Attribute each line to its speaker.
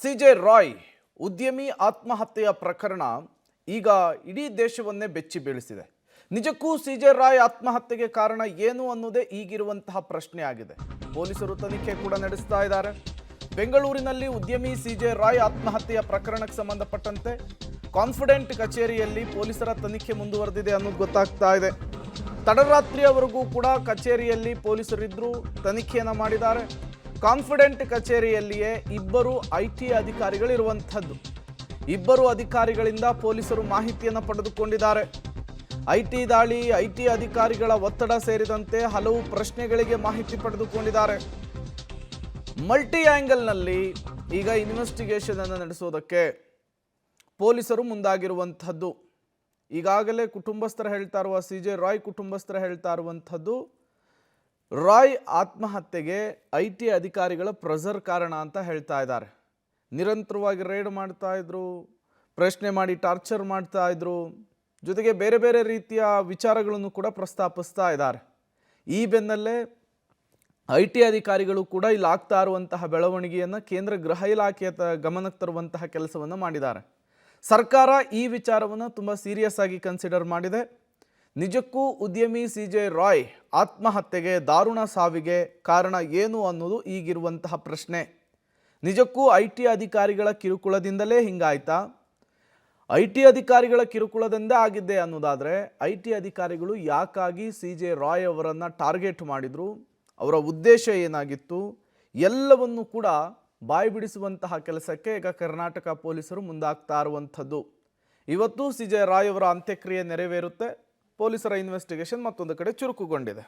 Speaker 1: CJ Roy ಉದ್ಯಮಿ ಆತ್ಮಹತ್ಯೆಯ ಪ್ರಕರಣ ಈಗ ಇಡೀ ದೇಶವನ್ನೇ ಬೆಚ್ಚಿ ಬೀಳಿಸಿದೆ. ನಿಜಕ್ಕೂ ಸಿಜೆ ರಾಯ್ ಆತ್ಮಹತ್ಯೆಗೆ ಕಾರಣ ಏನು ಅನ್ನೋದೇ ಈಗಿರುವಂತಹ ಪ್ರಶ್ನೆ ಆಗಿದೆ. ಪೊಲೀಸರು ತನಿಖೆ ಕೂಡ ನಡೆಸ್ತಾ ಇದ್ದಾರೆ. ಬೆಂಗಳೂರಿನಲ್ಲಿ ಉದ್ಯಮಿ ಸಿಜೆ ರಾಯ್ ಆತ್ಮಹತ್ಯೆಯ ಪ್ರಕರಣಕ್ಕೆ ಸಂಬಂಧಪಟ್ಟಂತೆ ಕಾನ್ಫಿಡೆಂಟ್ ಕಚೇರಿಯಲ್ಲಿ ಪೊಲೀಸರ ತನಿಖೆ ಮುಂದುವರೆದಿದೆ ಅನ್ನೋದು ಗೊತ್ತಾಗ್ತಾ ಇದೆ. ತಡರಾತ್ರಿಯವರೆಗೂ ಕೂಡ ಕಚೇರಿಯಲ್ಲಿ ಪೊಲೀಸರಿದ್ರು ತನಿಖೆಯನ್ನು ಮಾಡಿದ್ದಾರೆ. ಕಾನ್ಫಿಡೆಂಟ್ ಕಚೇರಿಯಲ್ಲಿಯೇ ಇಬ್ಬರು ಐಟಿ ಅಧಿಕಾರಿಗಳಿರುವಂಥದ್ದು. ಇಬ್ಬರು ಅಧಿಕಾರಿಗಳಿಂದ ಪೊಲೀಸರು ಮಾಹಿತಿಯನ್ನು ಪಡೆದುಕೊಂಡಿದ್ದಾರೆ. ಐಟಿ ದಾಳಿ, ಐಟಿ ಅಧಿಕಾರಿಗಳ ಒತ್ತಡ ಸೇರಿದಂತೆ ಹಲವು ಪ್ರಶ್ನೆಗಳಿಗೆ ಮಾಹಿತಿ ಪಡೆದುಕೊಂಡಿದ್ದಾರೆ. ಮಲ್ಟಿ ಆಂಗಲ್ನಲ್ಲಿ ಈಗ ಇನ್ವೆಸ್ಟಿಗೇಷನ್ ಅನ್ನು ನಡೆಸೋದಕ್ಕೆ ಪೊಲೀಸರು ಮುಂದಾಗಿರುವಂಥದ್ದು. ಈಗಾಗಲೇ ಕುಟುಂಬಸ್ಥರು ಹೇಳ್ತಾ ಇರುವ ಸಿಜೆ ರಾಯ್ ಕುಟುಂಬಸ್ಥರು ಹೇಳ್ತಾ ಇರುವಂಥದ್ದು, ರಾಯ್ ಆತ್ಮಹತ್ಯೆಗೆ ಐಟಿ ಅಧಿಕಾರಿಗಳ ಪ್ರೆಷರ್ ಕಾರಣ ಅಂತ ಹೇಳ್ತಾ ಇದ್ದಾರೆ. ನಿರಂತರವಾಗಿ ರೇಡ್ ಮಾಡ್ತಾ ಇದ್ರು, ಪ್ರಶ್ನೆ ಮಾಡಿ ಟಾರ್ಚರ್ ಮಾಡ್ತಾ ಇದ್ರು, ಜೊತೆಗೆ ಬೇರೆ ಬೇರೆ ರೀತಿಯ ವಿಚಾರಗಳನ್ನು ಕೂಡ ಪ್ರಸ್ತಾಪಿಸ್ತಾ ಇದ್ದಾರೆ. ಈ ಬೆನ್ನಲ್ಲೇ ಐಟಿ ಅಧಿಕಾರಿಗಳು ಕೂಡ ಇಲ್ಲಿ ಆಗ್ತಾ ಇರುವಂತಹ ಬೆಳವಣಿಗೆಯನ್ನು ಕೇಂದ್ರ ಗೃಹ ಇಲಾಖೆಯ ಗಮನಕ್ಕೆ ತರುವಂತಹ ಕೆಲಸವನ್ನು ಮಾಡಿದ್ದಾರೆ. ಸರ್ಕಾರ ಈ ವಿಚಾರವನ್ನು ತುಂಬ ಸೀರಿಯಸ್ ಆಗಿ ಕನ್ಸಿಡರ್ ಮಾಡಿದೆ. ನಿಜಕ್ಕೂ ಉದ್ಯಮಿ ಸಿಜೆ ರಾಯ್ ಆತ್ಮಹತ್ಯೆಗೆ, ದಾರುಣ ಸಾವಿಗೆ ಕಾರಣ ಏನು ಅನ್ನೋದು ಈಗಿರುವಂತಹ ಪ್ರಶ್ನೆ. ನಿಜಕ್ಕೂ ಐಟಿ ಅಧಿಕಾರಿಗಳ ಕಿರುಕುಳದಿಂದಲೇ ಹಿಂಗಾಯ್ತಾ? ಐಟಿ ಅಧಿಕಾರಿಗಳ ಕಿರುಕುಳದಿಂದ ಆಗಿದ್ದೆ ಅನ್ನೋದಾದರೆ ಐಟಿ ಅಧಿಕಾರಿಗಳು ಯಾಕಾಗಿ ಸಿಜೆ ರಾಯ್ ಅವರನ್ನು ಟಾರ್ಗೆಟ್ ಮಾಡಿದರು, ಅವರ ಉದ್ದೇಶ ಏನಾಗಿತ್ತು, ಎಲ್ಲವನ್ನು ಕೂಡ ಬಾಯಿ ಬಿಡಿಸುವಂತಹ ಕೆಲಸಕ್ಕೆ ಈಗ ಕರ್ನಾಟಕ ಪೊಲೀಸರು ಮುಂದಾಗ್ತಾ ಇರುವಂಥದ್ದು. ಇವತ್ತು ಸಿಜೆ ರಾಯ್ ಅವರ ಅಂತ್ಯಕ್ರಿಯೆ ನೆರವೇರುತ್ತೆ. ಪೊಲೀಸರ ಇನ್ವೆಸ್ಟಿಗೇಷನ್ ಮತ್ತೊಂದು ಕಡೆ ಚುರುಕುಗೊಂಡಿದೆ.